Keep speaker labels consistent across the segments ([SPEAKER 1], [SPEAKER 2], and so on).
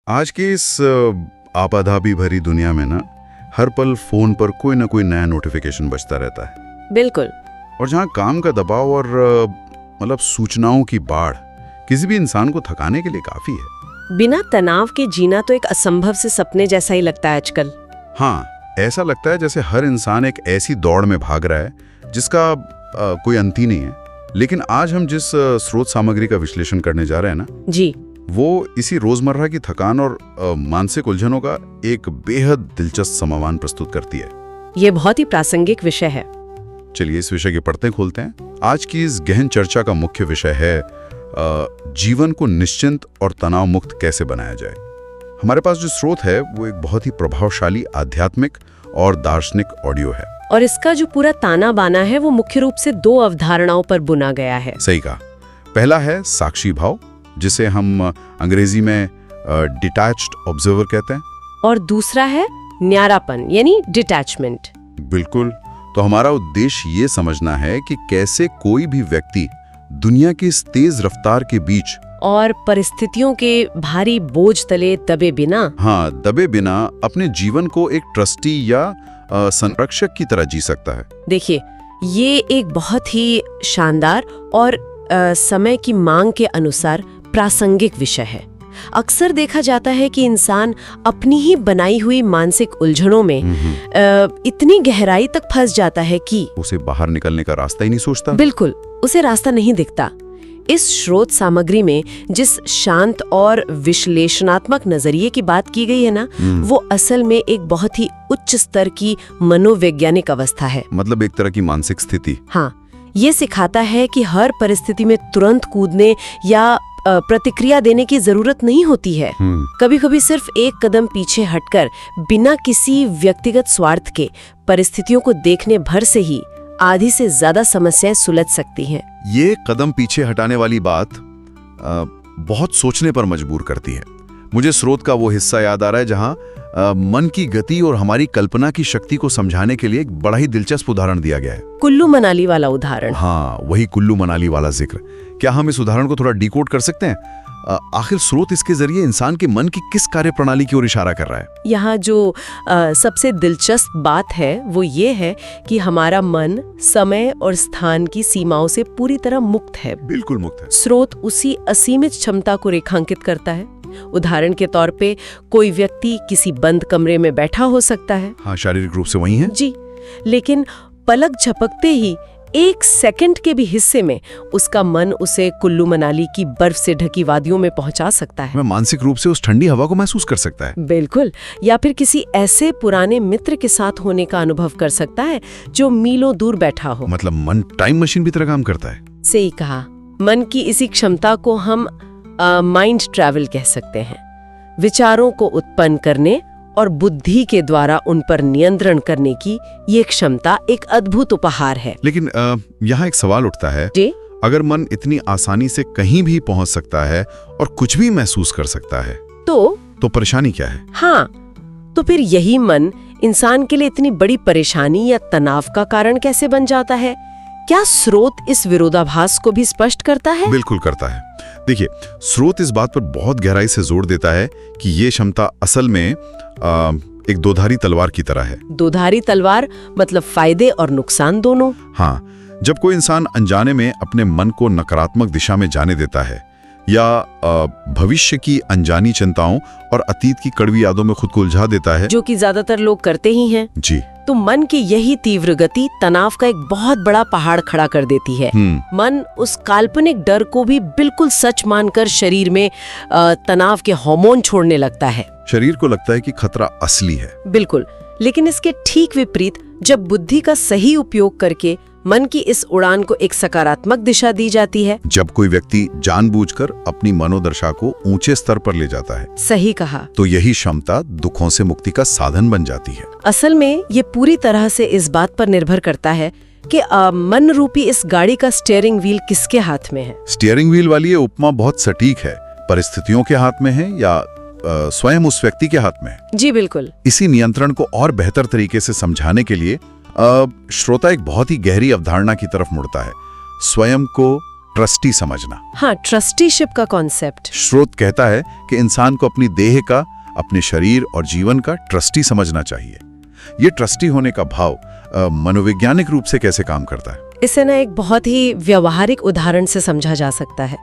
[SPEAKER 1] आज की इस आपाधापी भरी दुनिया में ना हर पल फोन पर कोई ना कोई नया नोटिफिकेशन बजता रहता है।
[SPEAKER 2] बिल्कुल।
[SPEAKER 1] और जहाँ काम का दबाव और मतलब सूचनाओं की बाढ़ किसी भी इंसान को थकाने के लिए काफी है।
[SPEAKER 2] बिना तनाव के जीना तो एक असंभव से सपने जैसा ही लगता है आजकल।
[SPEAKER 1] हाँ, ऐसा लगता है जैसे हर इंसान एक ऐसी दौड़ में भाग रहा है जिसका कोई अंत ही नहीं है। लेकिन आज हम जिस स्रोत सामग्री का विश्लेषण करने जा रहे हैं ना
[SPEAKER 2] जी,
[SPEAKER 1] वो इसी रोजमर्रा की थकान और मानसिक उलझनों का एक बेहद दिलचस्प समाधान प्रस्तुत करती है।
[SPEAKER 2] ये बहुत ही प्रासंगिक विषय है।
[SPEAKER 1] चलिए इस विषय के पर्दे खोलते हैं। आज की इस गहन चर्चा का मुख्य विषय है जीवन को निश्चिंत और तनाव मुक्त कैसे बनाया जाए। हमारे पास जो स्रोत है वो एक बहुत ही प्रभावशाली आध्यात्मिक और दार्शनिक ऑडियो है।
[SPEAKER 2] और इसका जो पूरा ताना बाना है वो मुख्य रूप से दो अवधारणाओं पर बुना गया है।
[SPEAKER 1] सही कहा। पहला है साक्षी भाव, जिसे हम अंग्रेजी में डिटैच्ड ऑब्जर्वर कहते हैं,
[SPEAKER 2] और दूसरा है न्यारापन यानी डिटैचमेंट।
[SPEAKER 1] बिल्कुल। तो हमारा उद्देश्य ये समझना है कि कैसे कोई भी व्यक्ति दुनिया की इस तेज रफ्तार के बीच
[SPEAKER 2] और परिस्थितियों के भारी बोझ तले दबे
[SPEAKER 1] बिना अपने जीवन को एक ट्रस्टी या संरक्षक की तरह जी सकता है।
[SPEAKER 2] देखिए, ये एक बहुत ही शानदार और समय की मांग के अनुसार प्रासंगिक विषय है। अक्सर देखा जाता है कि इंसान अपनी ही बनाई हुई मानसिक उलझनों में इतनी गहराई तक फंस जाता है कि
[SPEAKER 1] उसे बाहर निकलने का रास्ता ही नहीं सोचता।
[SPEAKER 2] बिल्कुल, उसे रास्ता नहीं दिखता। इस स्रोत सामग्री में जिस शांत और विश्लेषणात्मक नजरिए की बात की गई है ना, वो असल में एक बहुत ही उच्च स्तर की मनोवैज्ञानिक अवस्था है।
[SPEAKER 1] मतलब एक तरह की मानसिक स्थिति।
[SPEAKER 2] हाँ, ये सिखाता है कि हर परिस्थिति में तुरंत कूदने या प्रतिक्रिया देने की जरूरत नहीं होती है। कभी कभी सिर्फ एक कदम पीछे हटकर बिना किसी व्यक्तिगत स्वार्थ के परिस्थितियों को देखने भर से ही आधी से ज्यादा समस्याएं सुलझ सकती हैं।
[SPEAKER 1] ये कदम पीछे हटाने वाली बात बहुत सोचने पर मजबूर करती है। मुझे स्रोत का वो हिस्सा याद आ रहा है जहां मन की गति और हमारी कल्पना की शक्ति को समझाने के लिए एक बड़ा ही दिलचस्प उदाहरण दिया गया है।
[SPEAKER 2] कुल्लू मनाली वाला उदाहरण।
[SPEAKER 1] हाँ, वही कुल्लू मनाली वाला जिक्र। क्या हम इस उदाहरण को थोड़ा डिकोड कर सकते हैं? आखिर स्रोत इसके जरिए इंसान के मन की किस कार्य प्रणाली की ओर इशारा कर रहा है?
[SPEAKER 2] यहाँ जो सबसे दिलचस्प बात है वो ये है कि हमारा मन समय और स्थान की सीमाओं से पूरी तरह मुक्त है।
[SPEAKER 1] बिल्कुल मुक्त है।
[SPEAKER 2] स्रोत उसी असीमित क्षमता को रेखांकित करता है। उदाहरण के तौर पे कोई व्यक्ति किसी बंद कमरे में बैठा हो सकता है।
[SPEAKER 1] हाँ, शारीरिक रूप से वही है
[SPEAKER 2] जी, लेकिन पलक झपकते ही एक सेकंड के भी हिस्से में उसका मन उसे कुल्लू मनाली की बर्फ से ढकी वादियों में पहुंचा सकता है।
[SPEAKER 1] मैं मानसिक रूप से उस ठंडी हवा को महसूस कर सकता है।
[SPEAKER 2] बिल्कुल। या फिर किसी ऐसे पुराने मित्र के साथ होने का अनुभव कर सकता है जो मीलों दूर बैठा हो।
[SPEAKER 1] मतलब मन टाइम मशीन की तरह काम करता है।
[SPEAKER 2] सही कहा। मन की इसी क्षमता को हम माइंड ट्रैवल कह सकते हैं। विचारों को उत्पन्न करने और बुद्धि के द्वारा उन पर नियंत्रण करने की ये क्षमता एक अद्भुत उपहार है।
[SPEAKER 1] लेकिन यहाँ एक सवाल उठता है
[SPEAKER 2] जी?
[SPEAKER 1] अगर मन इतनी आसानी से कहीं भी पहुंच सकता है और कुछ भी महसूस कर सकता है तो परेशानी क्या है?
[SPEAKER 2] हाँ, तो फिर यही मन इंसान के लिए इतनी बड़ी परेशानी या तनाव का कारण कैसे बन जाता है? क्या स्रोत इस विरोधाभास को भी स्पष्ट करता है?
[SPEAKER 1] बिल्कुल करता है। देखिए, स्रोत इस बात पर बहुत गहराई से जोर देता है कि ये क्षमता असल में एक दोधारी तलवार की तरह है। दोधारी
[SPEAKER 2] तलवार मतलब फायदे और नुकसान दोनों।
[SPEAKER 1] हाँ, जब कोई इंसान अनजाने में अपने मन को नकारात्मक दिशा में जाने देता है या भविष्य की अनजानी चिंताओं और अतीत की कड़वी यादों में खुद को उलझा देता है,
[SPEAKER 2] जो कि ज्यादातर लोग करते ही हैं
[SPEAKER 1] जी,
[SPEAKER 2] तो मन की यही तीव्र गति तनाव का एक बहुत बड़ा पहाड़ खड़ा कर देती है। मन उस काल्पनिक डर को भी बिल्कुल सच मानकर शरीर में तनाव के हार्मोन छोड़ने लगता है।
[SPEAKER 1] शरीर को लगता है कि खतरा असली है।
[SPEAKER 2] बिल्कुल। लेकिन इसके ठीक विपरीत जब बुद्धि का सही उपयोग करके मन की इस उड़ान को एक सकारात्मक दिशा दी जाती है,
[SPEAKER 1] जब कोई व्यक्ति जानबूझकर अपनी मनोदशा को ऊंचे स्तर पर ले जाता है,
[SPEAKER 2] सही कहा,
[SPEAKER 1] तो यही क्षमता दुखों से मुक्ति का साधन बन जाती है।
[SPEAKER 2] असल में ये पूरी तरह से इस बात पर निर्भर करता है कि मन रूपी इस गाड़ी का स्टीयरिंग व्हील किसके हाथ में है।
[SPEAKER 1] स्टीयरिंग व्हील वाली ये उपमा बहुत सटीक है। परिस्थितियों के हाथ में है या स्वयं उस व्यक्ति के हाथ में है?
[SPEAKER 2] जी बिल्कुल।
[SPEAKER 1] इसी नियंत्रण को और बेहतर तरीके से समझाने के लिए श्रोता एक बहुत ही गहरी अवधारणा की तरफ मुड़ता है। स्वयं को ट्रस्टी समझना।
[SPEAKER 2] हाँ, ट्रस्टीशिप का कॉन्सेप्ट।
[SPEAKER 1] स्रोत कहता है कि इंसान को अपनी देह का, अपने शरीर और जीवन का ट्रस्टी समझना चाहिए। ये ट्रस्टी होने का भाव मनोवैज्ञानिक रूप से कैसे काम करता है?
[SPEAKER 2] इसे ना एक बहुत ही व्यवहारिक उदाहरण से समझा जा सकता है।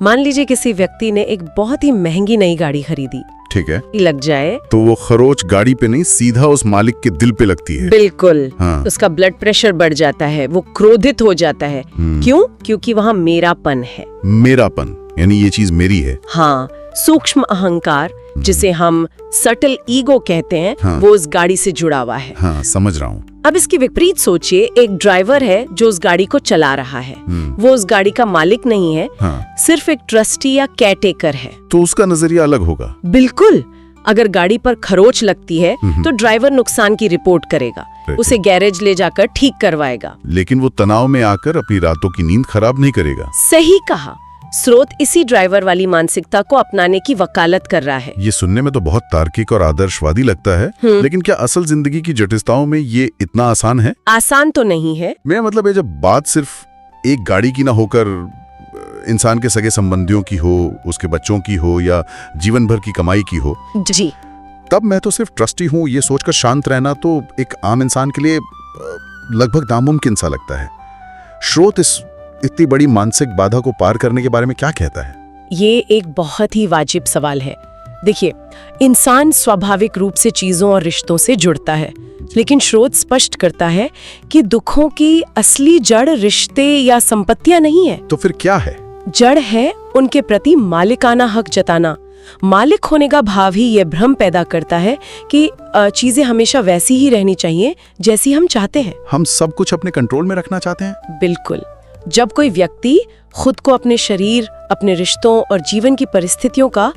[SPEAKER 2] मान लीजिए किसी व्यक्ति ने एक बहुत ही महंगी नई गाड़ी खरीदी।
[SPEAKER 1] ठीक है।
[SPEAKER 2] लग जाए
[SPEAKER 1] तो वो खरोच गाड़ी पे नहीं, सीधा उस मालिक के दिल पे लगती है।
[SPEAKER 2] बिल्कुल।
[SPEAKER 1] हाँ।
[SPEAKER 2] उसका ब्लड प्रेशर बढ़ जाता है, वो क्रोधित हो जाता है। क्यों? क्योंकि वहाँ मेरापन है।
[SPEAKER 1] मेरापन यानी ये चीज मेरी है।
[SPEAKER 2] हाँ, सूक्ष्म अहंकार जिसे हम सटल ईगो कहते हैं,
[SPEAKER 1] हाँ।
[SPEAKER 2] वो उस गाड़ी से जुड़ा हुआ है।
[SPEAKER 1] हाँ, समझ रहा हूँ।
[SPEAKER 2] अब इसकी विपरीत सोचिए, एक ड्राइवर है जो उस गाड़ी को चला रहा है। वो उस गाड़ी का मालिक नहीं है,
[SPEAKER 1] हाँ।
[SPEAKER 2] सिर्फ एक ट्रस्टी या केयरटेकर है।
[SPEAKER 1] तो उसका नजरिया अलग होगा।
[SPEAKER 2] बिल्कुल। अगर गाड़ी पर खरोच लगती है तो ड्राइवर नुकसान की रिपोर्ट करेगा, उसे गैरेज ले जाकर ठीक करवाएगा।
[SPEAKER 1] लेकिन वो तनाव में आकर अपनी रातों की नींद खराब नहीं करेगा।
[SPEAKER 2] सही कहा। स्रोत इसी ड्राइवर वाली मानसिकता को अपनाने की वकालत कर रहा है।
[SPEAKER 1] ये सुनने में तो बहुत तार्किक और आदर्शवादी लगता है, लेकिन क्या असल जिंदगी की जटिलताओं में ये इतना आसान है?
[SPEAKER 2] आसान तो नहीं है।
[SPEAKER 1] मेरा मतलब है, जब बात सिर्फ एक गाड़ी की ना होकर इंसान के सगे संबंधियों की हो, उसके बच्चों की हो या जीवन भर की कमाई की हो,
[SPEAKER 2] जी,
[SPEAKER 1] तब मैं तो सिर्फ ट्रस्टी हूँ ये सोचकर शांत रहना तो एक आम इंसान के लिए लगभग नामुमकिन सा लगता है। स्रोत इस इतनी बड़ी मानसिक बाधा को पार करने के बारे में क्या कहता है?
[SPEAKER 2] ये एक बहुत ही वाजिब सवाल है। देखिए, इंसान स्वाभाविक रूप से चीजों और रिश्तों से जुड़ता है, लेकिन स्रोत स्पष्ट करता है कि दुखों की असली जड़ रिश्ते या संपत्तियां नहीं है।
[SPEAKER 1] तो फिर क्या है?
[SPEAKER 2] जड़ है उनके प्रति मालिकाना हक जताना। मालिक होने का भाव ही ये भ्रम पैदा करता है कि चीजें हमेशा वैसी ही रहनी चाहिए जैसी हम चाहते हैं।
[SPEAKER 1] हम सब कुछ अपने कंट्रोल में रखना चाहते हैं।
[SPEAKER 2] बिल्कुल। जब कोई व्यक्ति खुद को, अपने शरीर, अपने रिश्तों और जीवन की परिस्थितियों का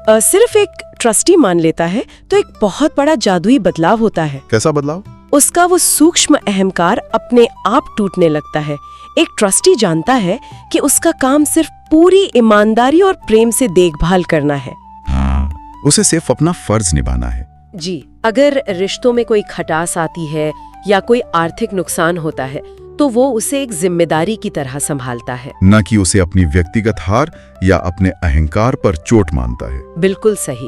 [SPEAKER 2] सिर्फ एक ट्रस्टी मान लेता है, तो एक बहुत बड़ा जादुई बदलाव होता है।
[SPEAKER 1] कैसा बदलाव?
[SPEAKER 2] उसका वो सूक्ष्म अहंकार अपने आप टूटने लगता है। एक ट्रस्टी जानता है कि उसका काम सिर्फ पूरी ईमानदारी और प्रेम से देखभाल करना है।
[SPEAKER 1] हाँ, उसे सिर्फ अपना फर्ज निभाना है।
[SPEAKER 2] जी, अगर रिश्तों में कोई खटास आती है या कोई आर्थिक नुकसान होता है, तो वो उसे एक जिम्मेदारी की तरह संभालता है,
[SPEAKER 1] न कि उसे अपनी व्यक्तिगत हार या अपने अहंकार पर चोट मानता है।
[SPEAKER 2] बिल्कुल सही।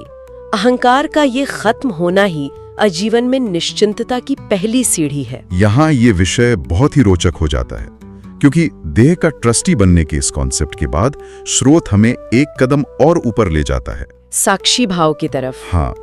[SPEAKER 2] अहंकार का ये खत्म होना ही आजीवन में निश्चिंतता की पहली सीढ़ी है।
[SPEAKER 1] यहाँ ये विषय बहुत ही रोचक हो जाता है, क्योंकि देह का ट्रस्टी बनने के इस कॉन्सेप्ट के बाद स्रोत हमें एक कदम और ऊपर ले जाता है,
[SPEAKER 2] साक्षी भाव की तरफ।
[SPEAKER 1] हाँ,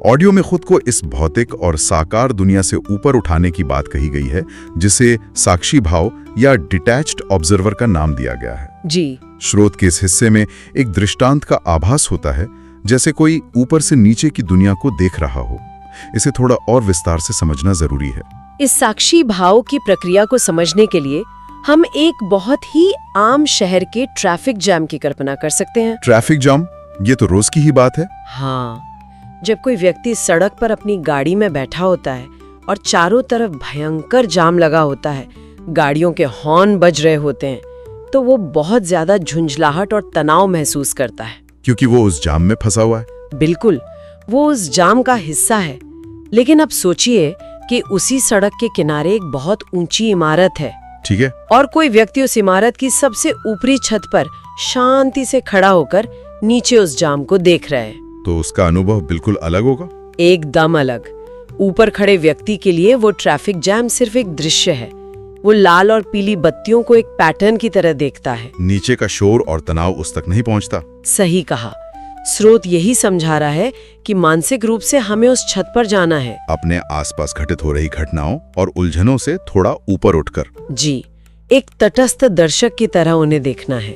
[SPEAKER 1] ऑडियो में खुद को इस भौतिक और साकार दुनिया से ऊपर उठाने की बात कही गई है, जिसे साक्षी भाव या डिटैच्ड ऑब्जर्वर का नाम दिया गया है।
[SPEAKER 2] जी,
[SPEAKER 1] स्रोत के इस हिस्से में एक दृष्टांत का आभास होता है, जैसे कोई ऊपर से नीचे की दुनिया को देख रहा हो। इसे थोड़ा और विस्तार से समझना जरूरी है।
[SPEAKER 2] इस साक्षी भाव की प्रक्रिया को समझने के लिए हम एक बहुत ही आम शहर के ट्रैफिक जैम की कल्पना कर सकते हैं।
[SPEAKER 1] ट्रैफिक जाम, ये तो रोज की ही बात है।
[SPEAKER 2] हाँ, जब कोई व्यक्ति सड़क पर अपनी गाड़ी में बैठा होता है और चारों तरफ भयंकर जाम लगा होता है, गाड़ियों के हॉर्न बज रहे होते हैं, तो वो बहुत ज्यादा झुंझलाहट और तनाव महसूस करता है,
[SPEAKER 1] क्योंकि वो उस जाम में फंसा हुआ है।
[SPEAKER 2] बिल्कुल, वो उस जाम का हिस्सा है। लेकिन अब सोचिए कि उसी सड़क के किनारे एक बहुत ऊंची इमारत है,
[SPEAKER 1] ठीक है,
[SPEAKER 2] और कोई व्यक्ति उस इमारत की सबसे ऊपरी छत पर शांति से खड़ा होकर नीचे उस जाम को देख रहा है।
[SPEAKER 1] तो उसका अनुभव बिल्कुल अलग होगा।
[SPEAKER 2] एकदम अलग। ऊपर खड़े व्यक्ति के लिए वो ट्रैफिक जैम सिर्फ एक दृश्य है। वो लाल और पीली बत्तियों को एक पैटर्न की तरह देखता है।
[SPEAKER 1] नीचे का शोर और तनाव उस तक नहीं पहुंचता।
[SPEAKER 2] सही कहा। स्रोत यही समझा रहा है कि मानसिक रूप से हमें उस छत पर जाना है,
[SPEAKER 1] अपने आसपास घटित हो रही घटनाओं और उलझनों से थोड़ा ऊपर उठकर।
[SPEAKER 2] जी, एक तटस्थ दर्शक की तरह उन्हें देखना है।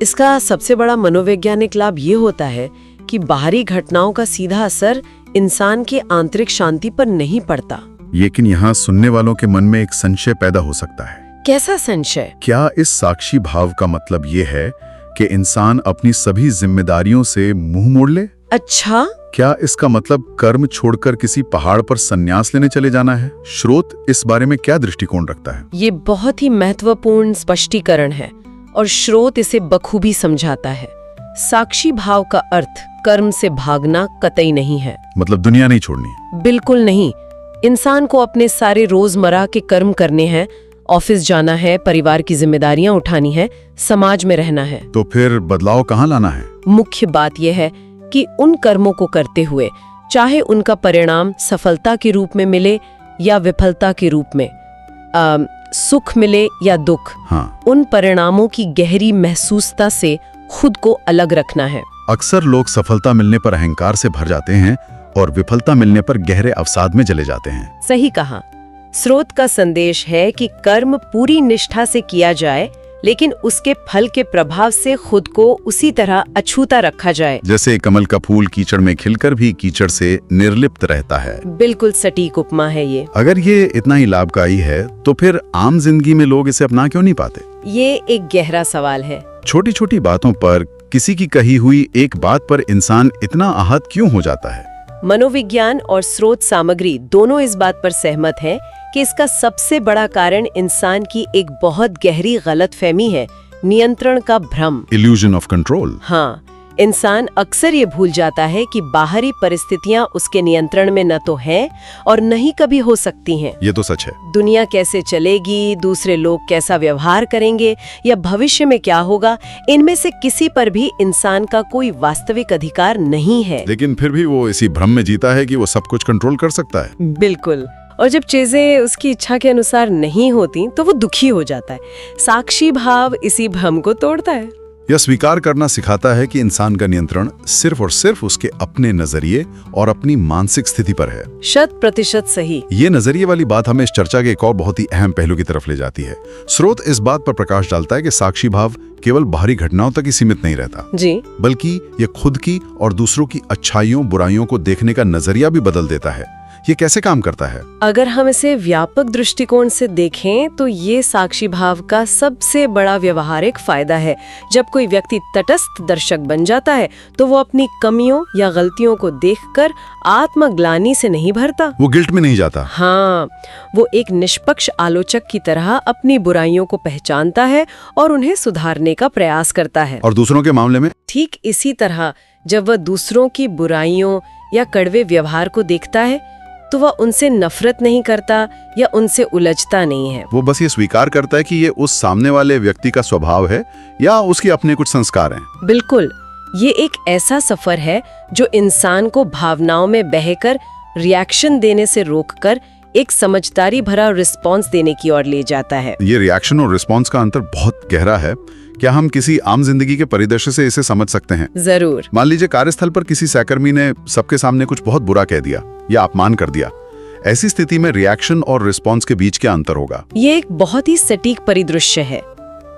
[SPEAKER 2] इसका सबसे बड़ा मनोवैज्ञानिक लाभ ये होता है कि बाहरी घटनाओं का सीधा असर इंसान की आंतरिक शांति पर नहीं पड़ता।
[SPEAKER 1] लेकिन यहाँ सुनने वालों के मन में एक संशय पैदा हो सकता है।
[SPEAKER 2] कैसा संशय?
[SPEAKER 1] क्या इस साक्षी भाव का मतलब ये है कि इंसान अपनी सभी जिम्मेदारियों से मुंह मोड़ ले?
[SPEAKER 2] अच्छा,
[SPEAKER 1] क्या इसका मतलब कर्म छोड़कर किसी पहाड़ पर संन्यास लेने चले जाना है? स्रोत इस बारे में क्या दृष्टिकोण रखता है?
[SPEAKER 2] ये बहुत ही महत्वपूर्ण स्पष्टीकरण है और स्रोत इसे बखूबी समझाता है। साक्षी भाव का अर्थ कर्म से भागना कतई नहीं है।
[SPEAKER 1] मतलब दुनिया नहीं छोड़नी?
[SPEAKER 2] बिल्कुल नहीं। इंसान को अपने सारे रोजमर्रा के कर्म करने हैं, ऑफिस जाना है, परिवार की जिम्मेदारियां उठानी है, समाज में रहना है।
[SPEAKER 1] तो फिर बदलाव कहाँ लाना है?
[SPEAKER 2] मुख्य बात यह है कि उन कर्मों को करते हुए, चाहे उनका परिणाम सफलता के रूप में मिले या विफलता के रूप में, सुख मिले या दुख,
[SPEAKER 1] हाँ।
[SPEAKER 2] उन परिणामों की गहरी महसूसता से खुद को अलग रखना है।
[SPEAKER 1] अक्सर लोग सफलता मिलने पर अहंकार से भर जाते हैं और विफलता मिलने पर गहरे अवसाद में चले जाते हैं।
[SPEAKER 2] सही कहा। स्रोत का संदेश है कि कर्म पूरी निष्ठा से किया जाए, लेकिन उसके फल के प्रभाव से खुद को उसी तरह अछूता रखा जाए।
[SPEAKER 1] जैसे कमल का फूल कीचड़ में खिलकर भी कीचड़ से निर्लिप्त रहता है।
[SPEAKER 2] बिल्कुल सटीक उपमा है ये।
[SPEAKER 1] अगर ये इतना ही लाभकारी है तो फिर आम जिंदगी में लोग इसे अपना क्यों नहीं पाते?
[SPEAKER 2] ये एक गहरा सवाल है।
[SPEAKER 1] छोटी छोटी बातों पर, किसी की कही हुई एक बात पर इंसान इतना आहत क्यों हो जाता है?
[SPEAKER 2] मनोविज्ञान और स्रोत सामग्री दोनों इस बात पर सहमत हैं कि इसका सबसे बड़ा कारण इंसान की एक बहुत गहरी गलतफहमी है, नियंत्रण का भ्रम।
[SPEAKER 1] Illusion of control.
[SPEAKER 2] हाँ, इंसान अक्सर ये भूल जाता है कि बाहरी परिस्थितियां उसके नियंत्रण में न तो हैं और न ही कभी हो सकती हैं।
[SPEAKER 1] ये तो सच है।
[SPEAKER 2] दुनिया कैसे चलेगी, दूसरे लोग कैसा व्यवहार करेंगे या भविष्य में क्या होगा, इनमें से किसी पर भी इंसान का कोई वास्तविक अधिकार नहीं है।
[SPEAKER 1] लेकिन फिर भी वो इसी भ्रम में जीता है कि वो सब कुछ कंट्रोल कर सकता है।
[SPEAKER 2] बिल्कुल। और जब चीजें उसकी इच्छा के अनुसार नहीं होती तो वो दुखी हो जाता है। साक्षी भाव इसी भ्रम को तोड़ता है।
[SPEAKER 1] यह स्वीकार करना सिखाता है कि इंसान का नियंत्रण सिर्फ और सिर्फ उसके अपने नजरिए और अपनी मानसिक स्थिति पर है।
[SPEAKER 2] 100% सही।
[SPEAKER 1] ये नजरिए वाली बात हमें इस चर्चा के एक और बहुत ही अहम पहलू की तरफ ले जाती है। स्रोत इस बात पर प्रकाश डालता है कि साक्षी भाव केवल बाहरी घटनाओं तक ही सीमित नहीं रहता
[SPEAKER 2] जी,
[SPEAKER 1] बल्कि ये खुद की और दूसरों की अच्छाइयों बुराइयों को देखने का नजरिया भी बदल देता है। ये कैसे काम करता है?
[SPEAKER 2] अगर हम इसे व्यापक दृष्टिकोण से देखें तो ये साक्षी भाव का सबसे बड़ा व्यवहारिक फायदा है। जब कोई व्यक्ति तटस्थ दर्शक बन जाता है तो वो अपनी कमियों या गलतियों को देखकर आत्मग्लानि से नहीं भरता।
[SPEAKER 1] वो गिल्ट में नहीं जाता।
[SPEAKER 2] हाँ, वो एक निष्पक्ष आलोचक की तरह अपनी बुराइयों को पहचानता है और उन्हें सुधारने का प्रयास करता है।
[SPEAKER 1] और दूसरों के मामले में
[SPEAKER 2] ठीक इसी तरह जब वह दूसरों की बुराइयों या कड़वे व्यवहार को देखता है तो वह उनसे नफरत नहीं करता या उनसे उलझता नहीं है।
[SPEAKER 1] वो बस ये स्वीकार करता है कि ये उस सामने वाले व्यक्ति का स्वभाव है या उसके अपने कुछ संस्कार हैं।
[SPEAKER 2] बिल्कुल, ये एक ऐसा सफर है जो इंसान को भावनाओं में बहकर रिएक्शन देने से रोककर एक समझदारी भरा रिस्पॉन्स देने की ओर ले जाता है।
[SPEAKER 1] ये रिएक्शन और रिस्पॉन्स का अंतर बहुत गहरा है। क्या हम किसी आम जिंदगी के परिदृश्य से इसे समझ सकते हैं?
[SPEAKER 2] जरूर।
[SPEAKER 1] मान लीजिए कार्यस्थल पर किसी सहकर्मी ने सबके सामने कुछ बहुत बुरा कह दिया या अपमान कर दिया। ऐसी स्थिति में रिएक्शन और रिस्पॉन्स के बीच क्या अंतर होगा?
[SPEAKER 2] ये एक बहुत ही सटीक परिदृश्य है।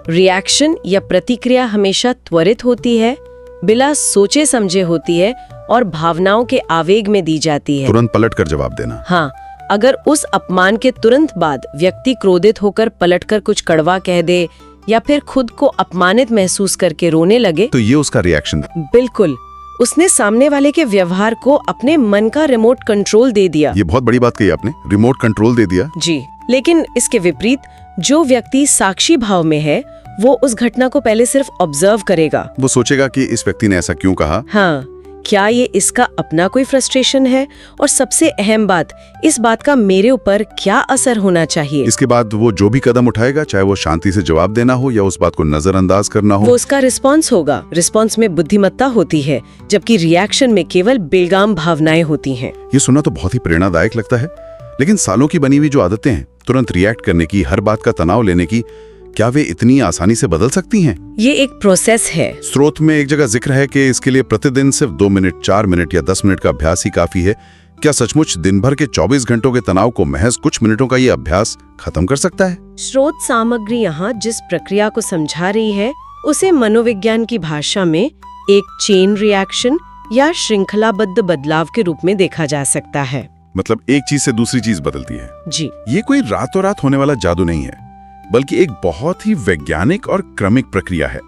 [SPEAKER 2] रिएक्शन या प्रतिक्रिया हमेशा त्वरित होती है, बिना सोचे समझे होती है और भावनाओं के आवेग में दी जाती है।
[SPEAKER 1] तुरंत पलट कर जवाब देना।
[SPEAKER 2] हाँ, अगर उस अपमान के तुरंत बाद व्यक्ति क्रोधित होकर पलटकर कुछ कड़वा कह दे या फिर खुद को अपमानित महसूस करके रोने लगे
[SPEAKER 1] तो ये उसका रिएक्शन है।
[SPEAKER 2] बिल्कुल, उसने सामने वाले के व्यवहार को अपने मन का रिमोट कंट्रोल दे दिया।
[SPEAKER 1] ये बहुत बड़ी बात कही आपने, रिमोट कंट्रोल दे दिया।
[SPEAKER 2] जी, लेकिन इसके विपरीत जो व्यक्ति साक्षी भाव में है वो उस घटना को पहले सिर्फ ऑब्जर्व करेगा।
[SPEAKER 1] वो सोचेगा कि इस व्यक्ति ने ऐसा क्यों कहा।
[SPEAKER 2] हाँ, क्या ये इसका अपना कोई फ्रस्ट्रेशन है, और सबसे अहम बात, इस बात का मेरे ऊपर क्या असर होना चाहिए।
[SPEAKER 1] इसके बाद वो जो भी कदम उठाएगा, चाहे वो शांति से जवाब देना हो या उस बात को नजरअंदाज करना हो,
[SPEAKER 2] वो उसका रिस्पॉन्स होगा। रिस्पॉन्स में बुद्धिमत्ता होती है, जबकि रिएक्शन में केवल बेलगाम भावनाएं होती हैं।
[SPEAKER 1] ये सुनना तो बहुत ही प्रेरणादायक लगता है, लेकिन सालों की बनी हुई जो आदतें हैं, तुरंत रिएक्ट करने की, हर बात का तनाव लेने की, क्या वे इतनी आसानी से बदल सकती हैं?
[SPEAKER 2] ये एक प्रोसेस है।
[SPEAKER 1] स्रोत में एक जगह जिक्र है कि इसके लिए प्रतिदिन सिर्फ 2 मिनट, 4 मिनट या 10 मिनट का अभ्यास ही काफी है। क्या सचमुच दिन भर के 24 घंटों के तनाव को महज कुछ मिनटों का ये अभ्यास खत्म कर सकता है?
[SPEAKER 2] स्रोत सामग्री यहाँ जिस प्रक्रिया को समझा रही है उसे मनोविज्ञान की भाषा में एक चेन रिएक्शन या श्रृंखलाबद्ध बदलाव के रूप में देखा जा सकता है।
[SPEAKER 1] मतलब एक चीज से दूसरी चीज बदलती है।
[SPEAKER 2] जी,
[SPEAKER 1] ये कोई रातों रात होने वाला जादू नहीं है, बल्कि एक बहुत ही वैज्ञानिक और क्रमिक प्रक्रिया है।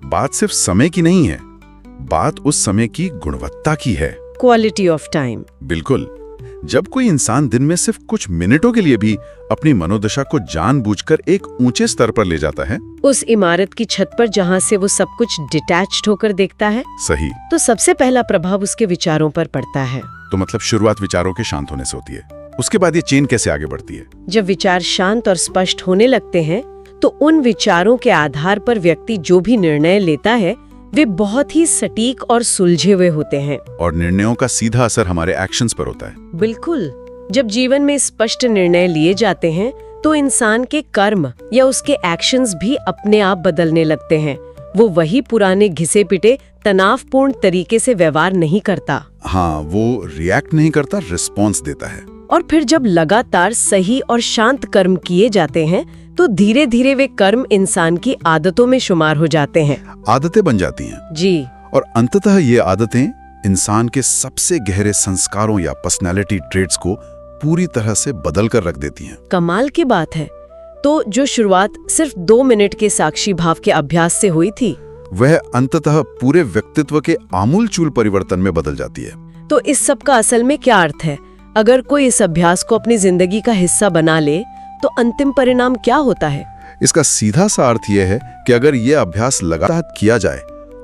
[SPEAKER 1] बात सिर्फ समय की नहीं है, बात उस समय की गुणवत्ता की है।
[SPEAKER 2] Quality of time.
[SPEAKER 1] बिल्कुल। जब कोई इंसान दिन में सिर्फ कुछ मिनटों के लिए भी अपनी मनोदशा को जानबूझकर एक ऊंचे स्तर पर ले जाता है,
[SPEAKER 2] उस इमारत की छत पर जहाँ से वो सब कुछ डिटैच्ड होकर देखता है,
[SPEAKER 1] सही,
[SPEAKER 2] तो सबसे पहला प्रभाव उसके विचारों पर पड़ता है।
[SPEAKER 1] तो मतलब शुरुआत विचारों के शांत होने से होती है। उसके बाद ये चेन कैसे आगे बढ़ती है?
[SPEAKER 2] जब विचार शांत और स्पष्ट होने लगते हैं तो उन विचारों के आधार पर व्यक्ति जो भी निर्णय लेता है वे बहुत ही सटीक और सुलझे हुए होते हैं।
[SPEAKER 1] और निर्णयों का सीधा असर हमारे एक्शंस पर होता है।
[SPEAKER 2] बिल्कुल। जब जीवन में स्पष्ट निर्णय लिए जाते हैं तो इंसान के कर्म या उसके एक्शंस भी अपने आप बदलने लगते हैं। वो वही पुराने घिसे पिटे तनावपूर्ण तरीके से व्यवहार नहीं करता।
[SPEAKER 1] हाँ, वो रिएक्ट नहीं करता, रिस्पॉन्स देता है।
[SPEAKER 2] और फिर जब लगातार सही और शांत कर्म किए जाते हैं तो धीरे धीरे वे कर्म इंसान की आदतों में शुमार हो जाते हैं।
[SPEAKER 1] आदतें बन जाती हैं।
[SPEAKER 2] जी। और
[SPEAKER 1] अंततः ये आदतें इंसान के सबसे गहरे संस्कारों या पर्सनैलिटी ट्रेट्स को पूरी तरह से बदल कर रख देती हैं।
[SPEAKER 2] कमाल की बात है। तो जो शुरुआत सिर्फ 2 मिनट के साक्षी भाव के अभ्यास से हुई थी,
[SPEAKER 1] वह अंततः पूरे व्यक्तित्व के आमूलचूल परिवर्तन में बदल जाती है।
[SPEAKER 2] तो इस सब का असल में क्या अर्थ है? अगर कोई इस अभ्यास को अपनी जिंदगी का हिस्सा बना ले तो अंतिम परिणाम क्या होता है?
[SPEAKER 1] इसका सीधा सा अर्थ यह है कि अगर यह अभ्यास लगातार किया जाए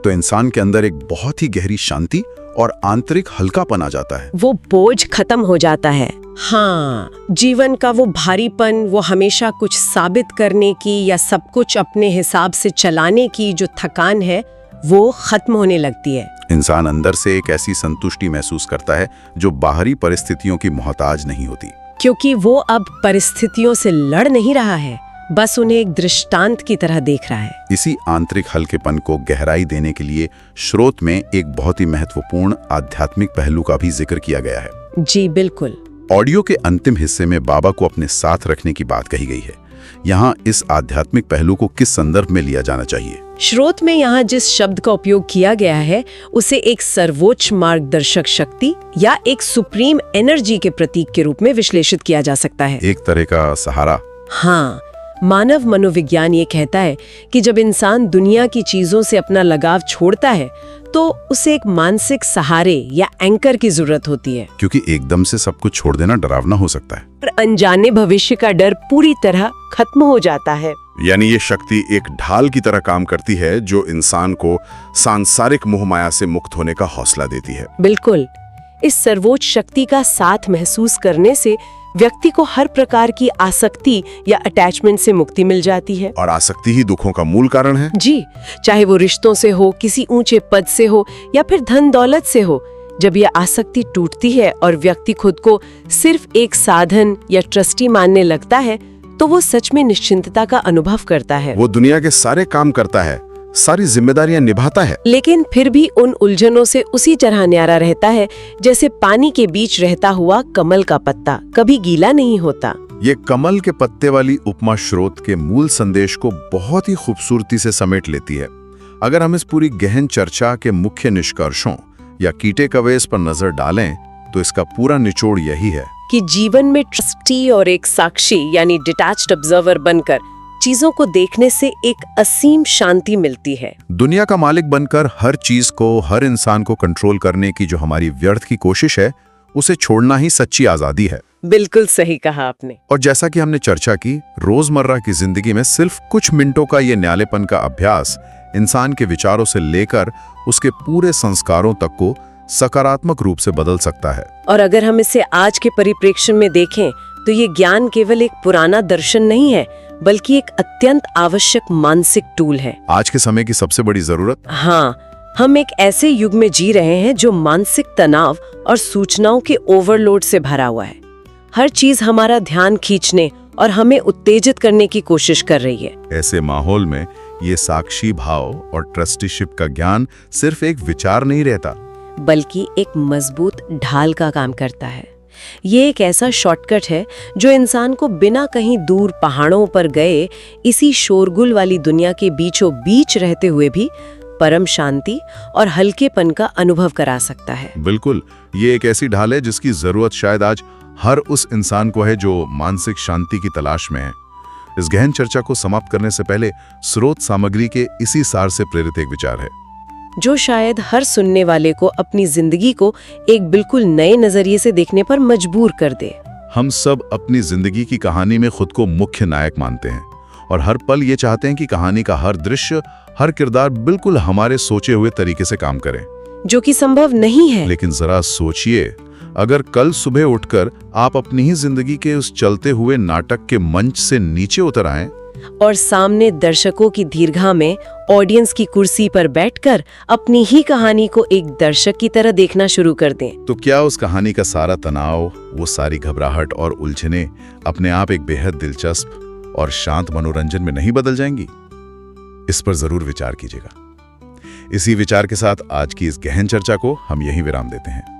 [SPEAKER 1] तो इंसान के अंदर एक बहुत ही गहरी शांति और आंतरिक हल्कापन आ जाता है।
[SPEAKER 2] वो बोझ खत्म हो जाता है। हाँ, जीवन का वो भारीपन, वो हमेशा कुछ साबित करने की या सब कुछ अपने हिसाब से चलाने की जो थकान है वो खत्म होने लगती है।
[SPEAKER 1] इंसान अंदर से एक ऐसी संतुष्टि महसूस करता है जो बाहरी परिस्थितियों की मोहताज नहीं होती।
[SPEAKER 2] क्योंकि वो अब परिस्थितियों से लड़ नहीं रहा है, बस उन्हें एक दृष्टांत की तरह देख रहा है।
[SPEAKER 1] इसी आंतरिक हल्केपन को गहराई देने के लिए स्रोत में एक बहुत ही महत्वपूर्ण आध्यात्मिक पहलू का भी जिक्र किया गया है।
[SPEAKER 2] जी बिल्कुल।
[SPEAKER 1] ऑडियो के अंतिम हिस्से में बाबा को अपने साथ रखने की बात कही गई है। यहाँ इस आध्यात्मिक पहलू को किस संदर्भ में लिया जाना चाहिए?
[SPEAKER 2] स्रोत में यहाँ जिस शब्द का उपयोग किया गया है उसे एक सर्वोच्च मार्गदर्शक शक्ति या एक सुप्रीम एनर्जी के प्रतीक के रूप में विश्लेषित किया जा सकता है।
[SPEAKER 1] एक तरह का सहारा।
[SPEAKER 2] हाँ, मानव मनोविज्ञान ये कहता है कि जब इंसान दुनिया की चीजों से अपना लगाव छोड़ता है तो उसे एक मानसिक सहारे या एंकर की जरूरत होती है।
[SPEAKER 1] क्योंकि एकदम से सब कुछ छोड़ देना डरावना हो सकता है।
[SPEAKER 2] और अनजाने भविष्य का डर पूरी तरह खत्म हो जाता है।
[SPEAKER 1] यानी ये शक्ति एक ढाल की तरह काम करती है जो इंसान को सांसारिक मोहमाया से मुक्त होने का हौसला देती है।
[SPEAKER 2] बिल्कुल। इस सर्वोच्च शक्ति का साथ महसूस करने से व्यक्ति को हर प्रकार की आसक्ति या अटैचमेंट से मुक्ति मिल जाती है।
[SPEAKER 1] और आसक्ति ही दुखों का मूल कारण है।
[SPEAKER 2] जी, चाहे वो रिश्तों से हो, किसी ऊंचे पद से हो या फिर धन दौलत से हो। जब यह आसक्ति टूटती है और व्यक्ति खुद को सिर्फ एक साधन या ट्रस्टी मानने लगता है तो वो सच में निश्चिंतता का अनुभव करता है।
[SPEAKER 1] वो दुनिया के सारे काम करता है, सारी जिम्मेदारियां निभाता है,
[SPEAKER 2] लेकिन फिर भी उन उलझनों से उसी तरह न्यारा रहता है जैसे पानी के बीच रहता हुआ कमल का पत्ता कभी गीला नहीं होता।
[SPEAKER 1] ये कमल के पत्ते वाली उपमा स्रोत के मूल संदेश को बहुत ही खूबसूरती से समेट लेती है। अगर हम इस पूरी गहन चर्चा के मुख्य निष्कर्षों या कीटे कवेस पर नजर डालें तो इसका पूरा निचोड़ यही है
[SPEAKER 2] कि जीवन में ट्रस्टी और एक साक्षी यानी डिटैच्ड ऑब्जर्वर बनकर चीजों को देखने से एक असीम शांति मिलती है।
[SPEAKER 1] दुनिया का मालिक बनकर हर चीज को, हर इंसान को कंट्रोल करने की जो हमारी व्यर्थ की कोशिश है, उसे छोड़ना ही सच्ची आजादी है।
[SPEAKER 2] बिल्कुल सही कहा आपने।
[SPEAKER 1] और जैसा कि हमने चर्चा की, रोजमर्रा की जिंदगी में सिर्फ कुछ मिनटों का ये न्यालेपन का अभ्यास इंसान के विचारों से लेकर उसके पूरे संस्कारों तक को सकारात्मक रूप से बदल सकता है।
[SPEAKER 2] और अगर हम इसे आज के परिप्रेक्ष्य में देखें तो ये ज्ञान केवल एक पुराना दर्शन नहीं है बल्कि एक अत्यंत आवश्यक मानसिक टूल है।
[SPEAKER 1] आज के समय की सबसे बड़ी जरूरत।
[SPEAKER 2] हाँ, हम एक ऐसे युग में जी रहे हैं जो मानसिक तनाव और सूचनाओं के ओवरलोड से भरा हुआ है। हर चीज हमारा ध्यान खींचने और हमें उत्तेजित करने की कोशिश कर रही है।
[SPEAKER 1] ऐसे माहौल में ये साक्षी भाव और ट्रस्टीशिप का ज्ञान सिर्फ एक विचार नहीं रहता
[SPEAKER 2] बल्कि एक मजबूत ढाल का काम करता है। ये एक ऐसा शॉर्टकट है जो इंसान को बिना कहीं दूर पहाड़ों पर गए इसी शोरगुल वाली दुनिया के बीचों बीच रहते हुए भी परम शांति और हल्केपन का अनुभव करा सकता है।
[SPEAKER 1] बिल्कुल, ये एक ऐसी ढाल है जिसकी जरूरत शायद आज हर उस इंसान को है जो मानसिक शांति की तलाश में है। इस गहन चर्चा को समाप्त करने से पहले स्रोत सामग्री के इसी सार से प्रेरित एक विचार है
[SPEAKER 2] जो शायद हर सुनने वाले को अपनी जिंदगी को एक बिल्कुल नए नजरिए से देखने पर मजबूर कर दे।
[SPEAKER 1] हम सब अपनी जिंदगी की कहानी में खुद को मुख्य नायक मानते हैं और हर पल ये चाहते हैं कि कहानी का हर दृश्य, हर किरदार बिल्कुल हमारे सोचे हुए तरीके से काम करे,
[SPEAKER 2] जो कि संभव नहीं है।
[SPEAKER 1] लेकिन जरा सोचिए, अगर कल सुबह उठकर आप अपनी ही जिंदगी के उस चलते हुए नाटक के मंच से नीचे उतर आएं,
[SPEAKER 2] और सामने दर्शकों की दीर्घा में ऑडियंस की कुर्सी पर बैठकर अपनी ही कहानी को एक दर्शक की तरह देखना शुरू कर दें,
[SPEAKER 1] तो क्या उस कहानी का सारा तनाव, वो सारी घबराहट और उलझने अपने आप एक बेहद दिलचस्प और शांत मनोरंजन में नहीं बदल जाएंगी? इस पर जरूर विचार कीजिएगा। इसी विचार के साथ आज की इस गहन चर्चा को हम यहीं विराम देते हैं।